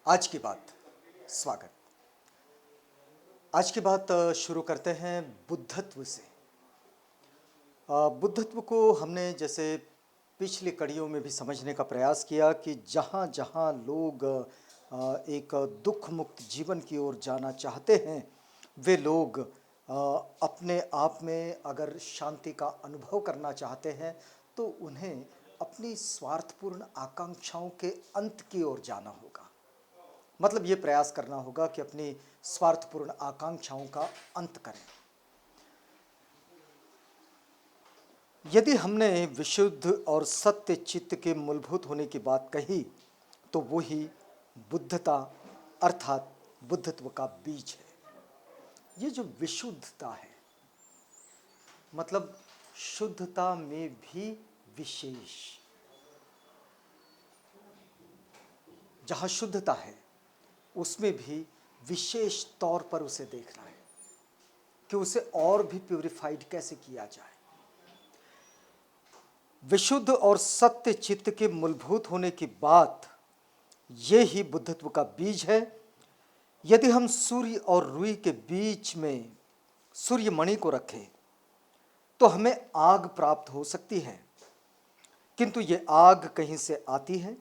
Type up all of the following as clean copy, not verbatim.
आज की बात स्वागत। आज की बात शुरू करते हैं बुद्धत्व से। बुद्धत्व को हमने जैसे पिछली कड़ियों में भी समझने का प्रयास किया कि जहाँ जहाँ लोग एक दुख मुक्त जीवन की ओर जाना चाहते हैं, वे लोग अपने आप में अगर शांति का अनुभव करना चाहते हैं तो उन्हें अपनी स्वार्थपूर्ण आकांक्षाओं के अंत की ओर जाना होगा। मतलब ये प्रयास करना होगा कि अपनी स्वार्थपूर्ण आकांक्षाओं का अंत करें। यदि हमने विशुद्ध और सत्य चित्त के मूलभूत होने की बात कही तो वो ही बुद्धता अर्थात बुद्धत्व का बीज है। ये जो विशुद्धता है मतलब शुद्धता में भी विशेष, जहाँ शुद्धता है उसमें भी विशेष तौर पर उसे देखना है कि उसे और भी प्यूरिफाइड कैसे किया जाए। विशुद्ध और सत्य चित्त के मूलभूत होने की बात, ये ही बुद्धत्व का बीज है। यदि हम सूर्य और रुई के बीच में सूर्यमणि को रखें तो हमें आग प्राप्त हो सकती है, किंतु ये आग कहीं से आती है?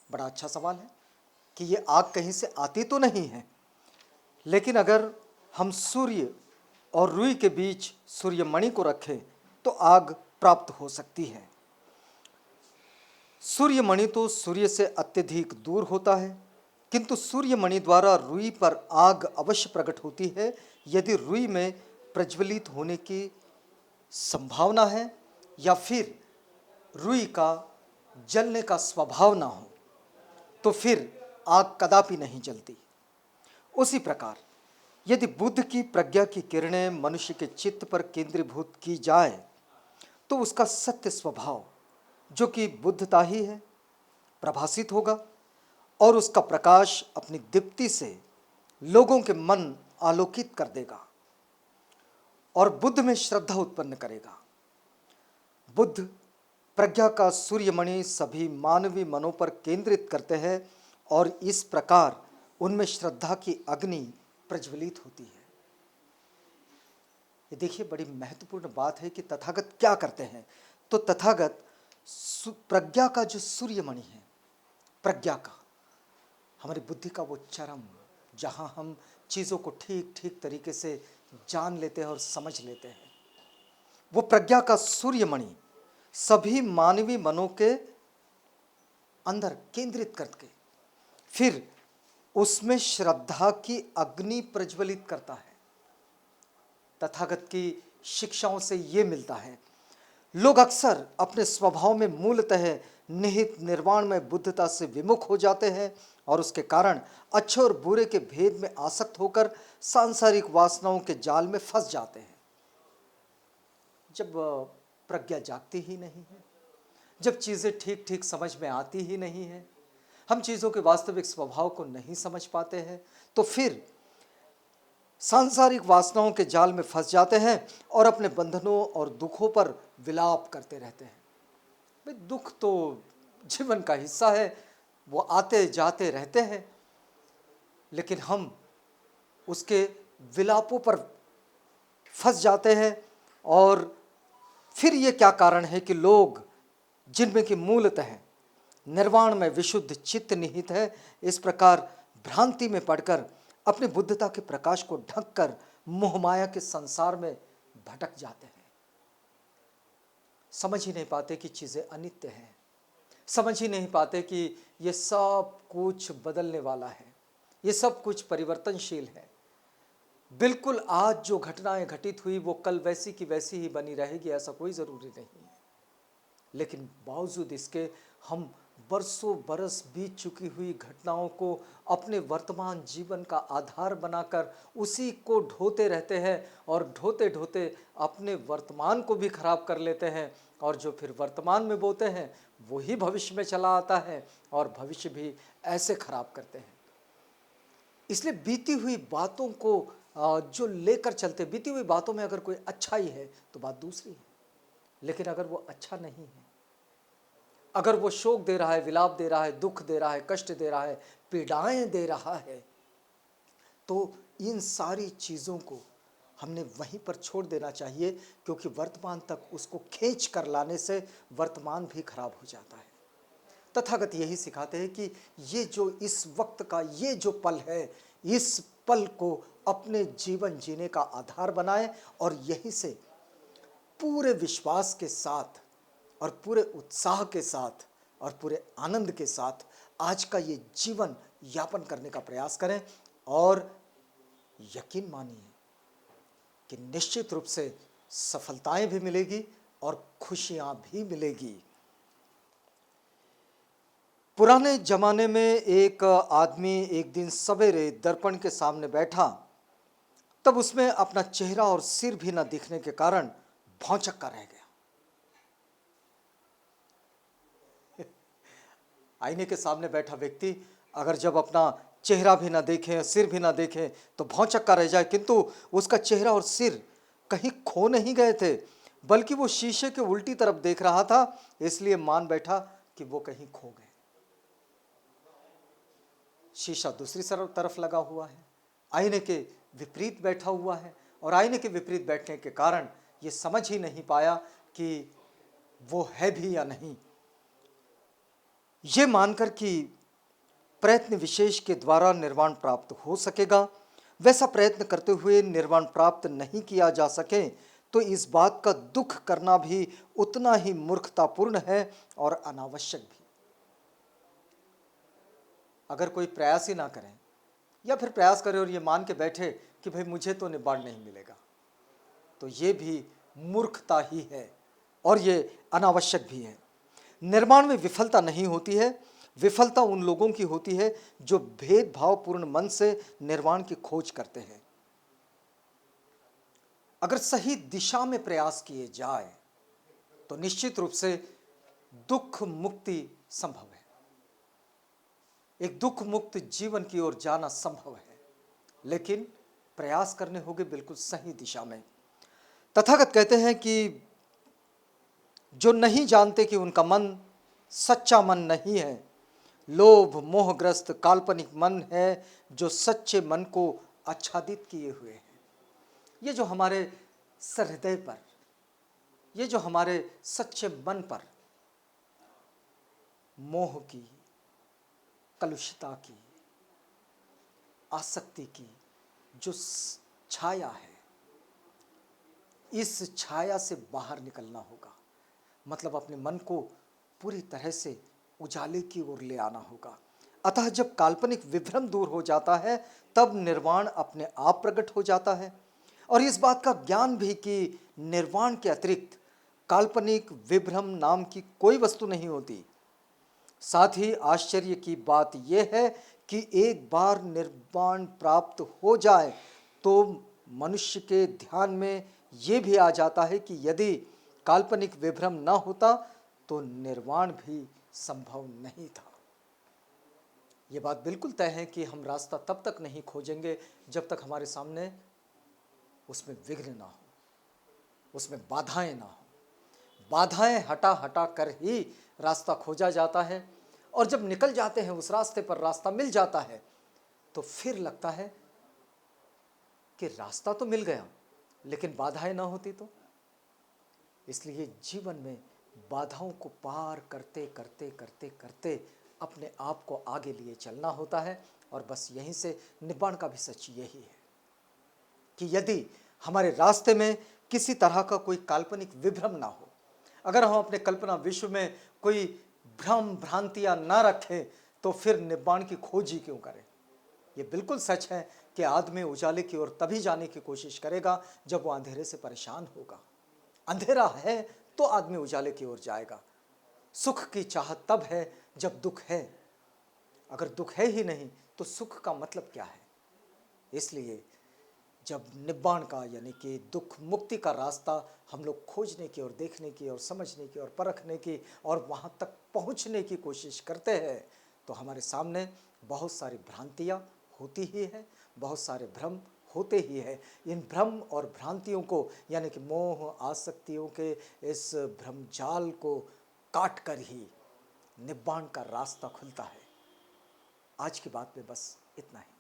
बड़ा अच्छा सवाल है कि ये आग कहीं से आती तो नहीं है, लेकिन अगर हम सूर्य और रुई के बीच सूर्यमणि को रखें तो आग प्राप्त हो सकती है। सूर्यमणि तो सूर्य से अत्यधिक दूर होता है, किंतु सूर्यमणि द्वारा रुई पर आग अवश्य प्रकट होती है। यदि रुई में प्रज्वलित होने की संभावना है या फिर रुई का जलने का स्वभाव ना हो तो फिर आग कदापि नहीं जलती। उसी प्रकार यदि बुद्ध की प्रज्ञा की किरणें मनुष्य के चित्त पर केंद्रीभूत की जाए तो उसका सत्य स्वभाव, जो कि बुद्धता ही है, प्रभासित होगा और उसका प्रकाश अपनी दीप्ति से लोगों के मन आलोकित कर देगा और बुद्ध में श्रद्धा उत्पन्न करेगा। बुद्ध प्रज्ञा का सूर्यमणि सभी मानवीय मनों पर केंद्रित करते हैं और इस प्रकार उनमें श्रद्धा की अग्नि प्रज्वलित होती है। ये देखिए बड़ी महत्वपूर्ण बात है कि तथागत क्या करते हैं। तो तथागत प्रज्ञा का जो सूर्यमणि है, प्रज्ञा का, हमारी बुद्धि का वो चरम, जहाँ हम चीज़ों को ठीक ठीक तरीके से जान लेते हैं और समझ लेते हैं, वो प्रज्ञा का सूर्यमणि सभी मानवीय मनों के अंदर केंद्रित करके फिर उसमें श्रद्धा की अग्नि प्रज्वलित करता है। तथागत की शिक्षाओं से ये मिलता है। लोग अक्सर अपने स्वभाव में मूलतः निहित निर्वाण में बुद्धता से विमुख हो जाते हैं और उसके कारण अच्छे और बुरे के भेद में आसक्त होकर सांसारिक वासनाओं के जाल में फंस जाते हैं। जब प्रज्ञा जागती ही नहीं है, जब चीज़ें ठीक ठीक समझ में आती ही नहीं है, हम चीज़ों के वास्तविक स्वभाव को नहीं समझ पाते हैं, तो फिर सांसारिक वासनाओं के जाल में फंस जाते हैं और अपने बंधनों और दुखों पर विलाप करते रहते हैं। भाई दुख तो जीवन का हिस्सा है, वो आते जाते रहते हैं, लेकिन हम उसके विलापों पर फंस जाते हैं। और फिर ये क्या कारण है कि लोग जिनमें कि मूलतः निर्वाण में विशुद्ध चित्त निहित है, इस प्रकार भ्रांति में पड़कर अपने बुद्धता के प्रकाश को ढककर मोहमाया के संसार में भटक जाते हैं। समझ ही नहीं पाते कि चीज़ें अनित्य हैं, समझ ही नहीं पाते कि ये सब कुछ बदलने वाला है, ये सब कुछ परिवर्तनशील है। बिल्कुल आज जो घटनाएं घटित हुई वो कल वैसी की वैसी ही बनी रहेगी, ऐसा कोई ज़रूरी नहीं है। लेकिन बावजूद इसके हम बरसों बरस बीत चुकी हुई घटनाओं को अपने वर्तमान जीवन का आधार बनाकर उसी को ढोते रहते हैं और ढोते ढोते अपने वर्तमान को भी खराब कर लेते हैं, और जो फिर वर्तमान में बोते हैं वही भविष्य में चला आता है और भविष्य भी ऐसे खराब करते हैं। इसलिए बीती हुई बातों को जो लेकर चलते, बीती हुई बातों में अगर कोई अच्छाई है तो बात दूसरी है, लेकिन अगर वो अच्छा नहीं है अगर वो शोक दे रहा है, विलाप दे रहा है, दुख दे रहा है, कष्ट दे रहा है, पीड़ाएं दे रहा है, तो इन सारी चीज़ों को हमने वहीं पर छोड़ देना चाहिए, क्योंकि वर्तमान तक उसको खींच कर लाने से वर्तमान भी खराब हो जाता है। तथागत यही सिखाते हैं कि ये जो इस वक्त का ये जो पल है, इस पल को अपने जीवन जीने का आधार बनाएं और यहीं से पूरे विश्वास के साथ और पूरे उत्साह के साथ और पूरे आनंद के साथ आज का ये जीवन यापन करने का प्रयास करें। और यकीन मानिए कि निश्चित रूप से सफलताएं भी मिलेगी और खुशियां भी मिलेगी। पुराने जमाने में एक आदमी एक दिन सवेरे दर्पण के सामने बैठा, तब उसमें अपना चेहरा और सिर भी न दिखने के कारण भौंचक्का रह गया। आईने के सामने बैठा व्यक्ति अगर जब अपना चेहरा भी ना देखे, सिर भी ना देखे, तो भौंचक्का रह जाए, किंतु उसका चेहरा और सिर कहीं खो नहीं गए थे, बल्कि वो शीशे के उल्टी तरफ देख रहा था, इसलिए मान बैठा कि वो कहीं खो गए। शीशा दूसरी तरफ लगा हुआ है, आईने के विपरीत बैठा हुआ है, और आईने के विपरीत बैठने के कारण ये समझ ही नहीं पाया कि वो है भी या नहीं। ये मानकर कि प्रयत्न विशेष के द्वारा निर्वाण प्राप्त हो सकेगा, वैसा प्रयत्न करते हुए निर्वाण प्राप्त नहीं किया जा सके, तो इस बात का दुख करना भी उतना ही मूर्खतापूर्ण है और अनावश्यक भी। अगर कोई प्रयास ही ना करें या फिर प्रयास करे और ये मान के बैठे कि भाई मुझे तो निर्वाण नहीं मिलेगा, तो ये भी मूर्खता ही है और ये अनावश्यक भी है। निर्माण में विफलता नहीं होती है, विफलता उन लोगों की होती है जो भेदभावपूर्ण मन से निर्वाण की खोज करते हैं। अगर सही दिशा में प्रयास किए जाए तो निश्चित रूप से दुख मुक्ति संभव है, एक दुख मुक्त जीवन की ओर जाना संभव है, लेकिन प्रयास करने होंगे बिल्कुल सही दिशा में। तथागत कहते हैं कि जो नहीं जानते कि उनका मन सच्चा मन नहीं है, लोभ मोहग्रस्त काल्पनिक मन है जो सच्चे मन को आच्छादित किए हुए हैं। ये जो हमारे सहृदय पर, ये जो हमारे सच्चे मन पर मोह की, कलुषता की, आसक्ति की जो छाया है, इस छाया से बाहर निकलना होगा। मतलब अपने मन को पूरी तरह से उजाले की ओर ले आना होगा। अतः जब काल्पनिक विभ्रम दूर हो जाता है तब निर्वाण अपने आप प्रकट हो जाता है। और इस बात का ज्ञान भी कि निर्वाण के अतिरिक्त काल्पनिक विभ्रम नाम की कोई वस्तु नहीं होती। साथ ही आश्चर्य की बात यह है कि एक बार निर्वाण प्राप्त हो जाए तो मनुष्य के ध्यान में ये भी आ जाता है कि यदि काल्पनिक विभ्रम न होता तो निर्वाण भी संभव नहीं था। ये बात बिल्कुल तय है कि हम रास्ता तब तक नहीं खोजेंगे जब तक हमारे सामने उसमें विघ्न ना हो, उसमें बाधाएं ना हो। बाधाएं हटा हटा कर ही रास्ता खोजा जाता है, और जब निकल जाते हैं उस रास्ते पर, रास्ता मिल जाता है, तो फिर लगता है कि रास्ता तो मिल गया लेकिन बाधाएं ना होती तो। इसलिए जीवन में बाधाओं को पार करते करते करते करते अपने आप को आगे लिए चलना होता है। और बस यहीं से निब्बाण का भी सच यही है कि यदि हमारे रास्ते में किसी तरह का कोई काल्पनिक विभ्रम ना हो, अगर हम अपने कल्पना विश्व में कोई भ्रम भ्रांतियां ना रखें, तो फिर निब्बाण की खोज ही क्यों करें। ये बिल्कुल सच है कि आदमी उजाले की ओर तभी जाने की कोशिश करेगा जब वो अंधेरे से परेशान होगा। अंधेरा है तो आदमी उजाले की ओर जाएगा। सुख की चाहत तब है जब दुख है, अगर दुख है ही नहीं तो सुख का मतलब क्या है। इसलिए जब निब्बाण का यानी कि दुख मुक्ति का रास्ता हम लोग खोजने की और देखने की और समझने की और परखने की और वहाँ तक पहुँचने की कोशिश करते हैं, तो हमारे सामने बहुत सारी भ्रांतियाँ होती ही है, बहुत सारे भ्रम होते ही है। इन भ्रम और भ्रांतियों को यानी कि मोह आसक्तियों के इस भ्रमजाल को काट कर ही निब्बाण का रास्ता खुलता है। आज की बात में बस इतना ही।